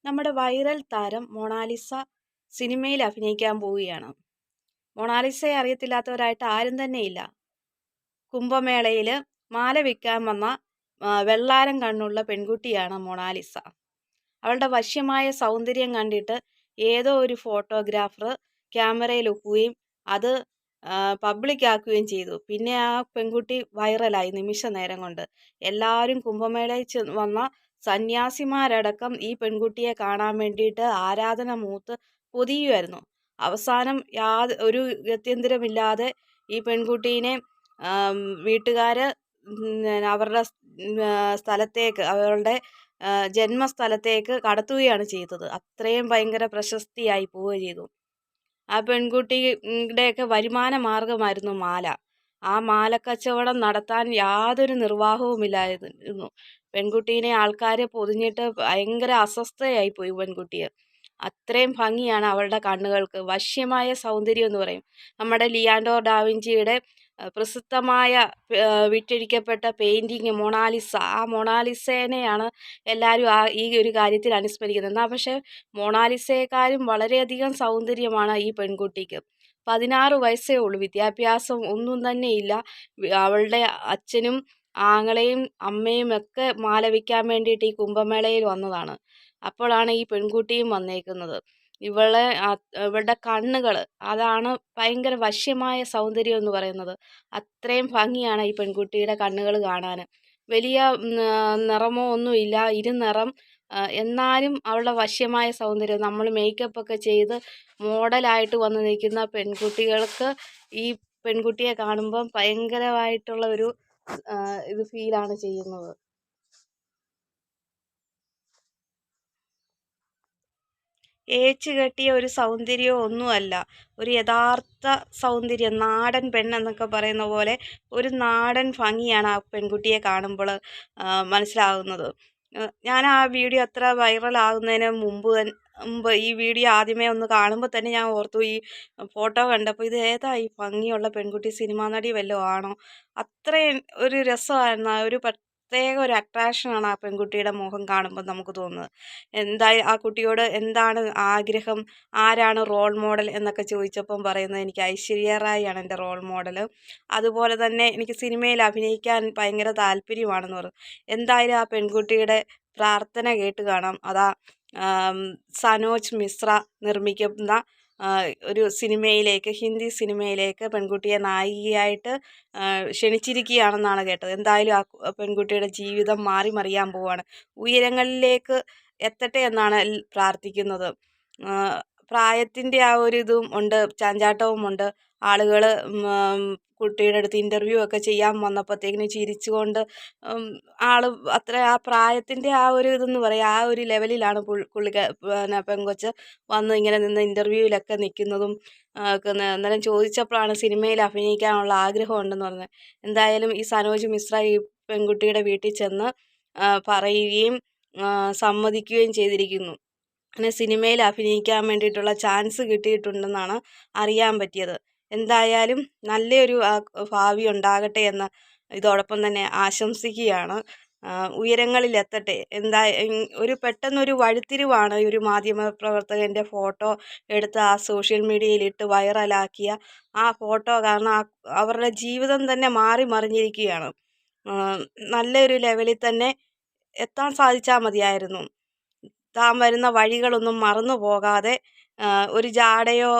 നമ്മുടെ വൈറൽ താരം മൊണാലിസ സിനിമയിൽ അഭിനയിക്കാൻ പോവുകയാണ്. മൊണാലിസയെ അറിയത്തില്ലാത്തവരായിട്ട് ആരും തന്നെയില്ല. കുംഭമേളയിൽ മാല വിൽക്കാൻ വന്ന വെള്ളാരം കണ്ണുള്ള പെൺകുട്ടിയാണ് മൊണാലിസ. അവളുടെ വശ്യമായ സൗന്ദര്യം കണ്ടിട്ട് ഏതോ ഒരു ഫോട്ടോഗ്രാഫർ ക്യാമറയിൽ ഒക്കുകയും അത് പബ്ലിക്കാക്കുകയും ചെയ്തു. പിന്നെ ആ പെൺകുട്ടി വൈറലായി നിമിഷ നേരം കൊണ്ട്. എല്ലാവരും കുംഭമേളയിൽ വന്ന സന്യാസിമാരടക്കം ഈ പെൺകുട്ടിയെ കാണാൻ വേണ്ടിയിട്ട് ആരാധന മൂത്ത് പൊതിയുമായിരുന്നു. അവസാനം ഒരു ഗത്യന്തരമില്ലാതെ ഈ പെൺകുട്ടീനെ വീട്ടുകാർ അവരുടെ സ്ഥലത്തേക്ക്, അവരുടെ ജന്മസ്ഥലത്തേക്ക് കടത്തുകയാണ് ചെയ്തത്. അത്രയും ഭയങ്കര പ്രശസ്തിയായി പോവുകയും ചെയ്തു. ആ പെൺകുട്ടിയുടെയൊക്കെ വരുമാന മാർഗമായിരുന്നു മാല. ആ മാലക്കച്ചവടം നടത്താൻ യാതൊരു നിർവാഹവുമില്ലായിരുന്നു. പെൺകുട്ടീനെ ആൾക്കാർ പൊതിഞ്ഞിട്ട് ഭയങ്കര അസ്വസ്ഥയായിപ്പോയി പെൺകുട്ടിയെ. അത്രയും ഭംഗിയാണ് അവളുടെ കണ്ണുകൾക്ക്. വശ്യമായ സൗന്ദര്യം എന്ന് പറയും. നമ്മുടെ ലിയാൻഡോ ഡാവിഞ്ചിയുടെ പ്രസിദ്ധമായ വിറ്റഴിക്കപ്പെട്ട പെയിൻറ്റിങ് മൊണാലിസ. ആ മൊണാലിസേനെയാണ് എല്ലാവരും ഈ ഒരു കാര്യത്തിൽ അനുസ്മരിക്കുന്നത്. എന്നാൽ പക്ഷേ മൊണാലിസയെക്കാളും വളരെയധികം സൗന്ദര്യമാണ് ഈ പെൺകുട്ടിക്ക്. 16 വയസ്സേ ഉള്ളൂ. വിദ്യാഭ്യാസം ഒന്നും തന്നെ ഇല്ല. അവളുടെ അച്ഛനും ആങ്ങളെയും അമ്മയും ഒക്കെ മാല വിൽക്കാൻ വേണ്ടിയിട്ട് ഈ കുംഭമേളയിൽ വന്നതാണ്. അപ്പോഴാണ് ഈ പെൺകുട്ടിയും വന്നേക്കുന്നത്. ഇവളുടെ കണ്ണുകൾ, അതാണ് ഭയങ്കര വശ്യമായ സൗന്ദര്യം എന്ന് പറയുന്നത്. അത്രയും ഭംഗിയാണ് ഈ പെൺകുട്ടിയുടെ കണ്ണുകൾ കാണാൻ. വലിയ നിറമോ ഒന്നുമില്ല, ഇരുനിറം. എന്നാലും അവളുടെ വശ്യമായ സൗന്ദര്യം. നമ്മൾ മേക്കപ്പ് ഒക്കെ ചെയ്ത് മോഡലായിട്ട് വന്ന് നിൽക്കുന്ന പെൺകുട്ടികൾക്ക് ഈ പെൺകുട്ടിയെ കാണുമ്പം ഭയങ്കരമായിട്ടുള്ള ഒരു ഇത് ഫീലാണ് ചെയ്യുന്നത്. ഏച്ചു കെട്ടിയ ഒരു സൗന്ദര്യമോ ഒന്നുമല്ല. ഒരു യഥാർത്ഥ സൗന്ദര്യം, നാടൻ പെണ്ണെന്നൊക്കെ പറയുന്ന പോലെ ഒരു നാടൻ ഭംഗിയാണ് ആ പെൺകുട്ടിയെ കാണുമ്പോൾ മനസ്സിലാകുന്നത്. ഞാൻ ആ വീഡിയോ അത്ര വൈറലാകുന്നതിന് മുമ്പ് ഈ വീഡിയോ ആദ്യമേ ഒന്ന് കാണുമ്പോൾ തന്നെ ഞാൻ ഓർത്തു, ഈ ഫോട്ടോ കണ്ടപ്പോൾ ഇത് ഏതാ ഈ ഭംഗിയുള്ള പെൺകുട്ടി, സിനിമാ നടി വല്ലതും ആണോ? അത്രയും ഒരു രസമായിരുന്നു. ഒരു പ്രത്യേക ഒരു അട്രാക്ഷനാണ് ആ പെൺകുട്ടിയുടെ മുഖം കാണുമ്പോൾ നമുക്ക് തോന്നുന്നത്. ആ കുട്ടിയോട് എന്താണ് ആഗ്രഹം, ആരാണ് റോൾ മോഡൽ എന്നൊക്കെ ചോദിച്ചപ്പം പറയുന്നത് എനിക്ക് ഐശ്വര്യ റായ് ആണ് എൻ്റെ റോൾ മോഡൽ. അതുപോലെ തന്നെ എനിക്ക് സിനിമയിൽ അഭിനയിക്കാൻ ഭയങ്കര താല്പര്യമാണെന്ന് പറഞ്ഞു. എന്തായാലും ആ പെൺകുട്ടിയുടെ പ്രാർത്ഥന കേട്ട് കാണാം. അതാ സനോജ് മിശ്ര നിർമ്മിക്കുന്ന ഒരു സിനിമയിലേക്ക്, ഹിന്ദി സിനിമയിലേക്ക് പെൺകുട്ടിയെ നായികയായിട്ട് ക്ഷണിച്ചിരിക്കുകയാണെന്നാണ് കേട്ടത്. എന്തായാലും ആ പെൺകുട്ടിയുടെ ജീവിതം മറിയാൻ പോവുകയാണ്. ഉയരങ്ങളിലേക്ക് എത്തട്ടെ എന്നാണ് പ്രാർത്ഥിക്കുന്നത്. പ്രായത്തിൻ്റെ ആ ഒരു ഇതും ഉണ്ട്, ചാഞ്ചാട്ടവും ഉണ്ട്. ആളുകൾ കുട്ടിയുടെ അടുത്ത് ഇൻ്റർവ്യൂ ഒക്കെ ചെയ്യാൻ വന്നപ്പോഴത്തേക്കിനും ചിരിച്ചുകൊണ്ട് അത്ര ആ പ്രായത്തിൻ്റെ ആ ഒരു ഇതെന്ന് പറയാം, ആ ഒരു ലെവലിലാണ് പെങ്കൊച്ച് വന്ന് ഇങ്ങനെ നിന്ന് ഇൻ്റർവ്യൂവിലൊക്കെ നിൽക്കുന്നതും. അന്നേരം ചോദിച്ചപ്പോഴാണ് സിനിമയിൽ അഭിനയിക്കാനുള്ള ആഗ്രഹം ഉണ്ടെന്ന് പറഞ്ഞത്. എന്തായാലും ഈ സനോജ് മിശ്ര ഈ പെൺകുട്ടിയുടെ വീട്ടിൽ ചെന്ന് പറയുകയും സമ്മതിക്കുകയും ചെയ്തിരിക്കുന്നു. അങ്ങനെ സിനിമയിൽ അഭിനയിക്കാൻ വേണ്ടിയിട്ടുള്ള ചാൻസ് കിട്ടിയിട്ടുണ്ടെന്നാണ് അറിയാൻ പറ്റിയത്. എന്തായാലും നല്ലൊരു ഭാവി ഉണ്ടാകട്ടെ എന്ന് ഇതോടൊപ്പം തന്നെ ആശംസിക്കുകയാണ്. ഉയരങ്ങളിലെത്തട്ടെ. പെട്ടെന്നൊരു വഴിത്തിരിവാണ് ഒരു മാധ്യമപ്രവർത്തകൻ്റെ ഫോട്ടോ എടുത്ത് ആ സോഷ്യൽ മീഡിയയിലിട്ട് വൈറലാക്കിയ ആ ഫോട്ടോ കാരണം അവരുടെ ജീവിതം തന്നെ മറിഞ്ഞിരിക്കുകയാണ്. നല്ലൊരു ലെവലിൽ തന്നെ എത്താൻ സാധിച്ചാൽ മതിയായിരുന്നു. താൻ വരുന്ന വഴികളൊന്നും മറന്നു പോകാതെ, ഒരു ജാടയോ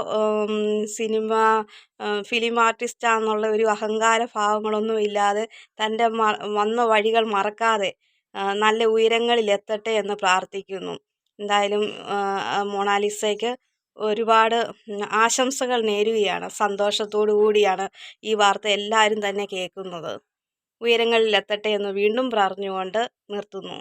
ഫിലിം ആർട്ടിസ്റ്റാന്നുള്ള ഒരു അഹങ്കാര ഭാവങ്ങളൊന്നും ഇല്ലാതെ തൻ്റെ വന്ന വഴികൾ മറക്കാതെ നല്ല ഉയരങ്ങളിലെത്തട്ടെ എന്ന് പ്രാർത്ഥിക്കുന്നു. എന്തായാലും മൊണാലിസയ്ക്ക് ഒരുപാട് ആശംസകൾ നേരുകയാണ്. സന്തോഷത്തോടു കൂടിയാണ് ഈ വാർത്ത എല്ലാവരും തന്നെ കേൾക്കുന്നത്. ഉയരങ്ങളിലെത്തട്ടെ എന്ന് വീണ്ടും പറഞ്ഞുകൊണ്ട് നിർത്തുന്നു.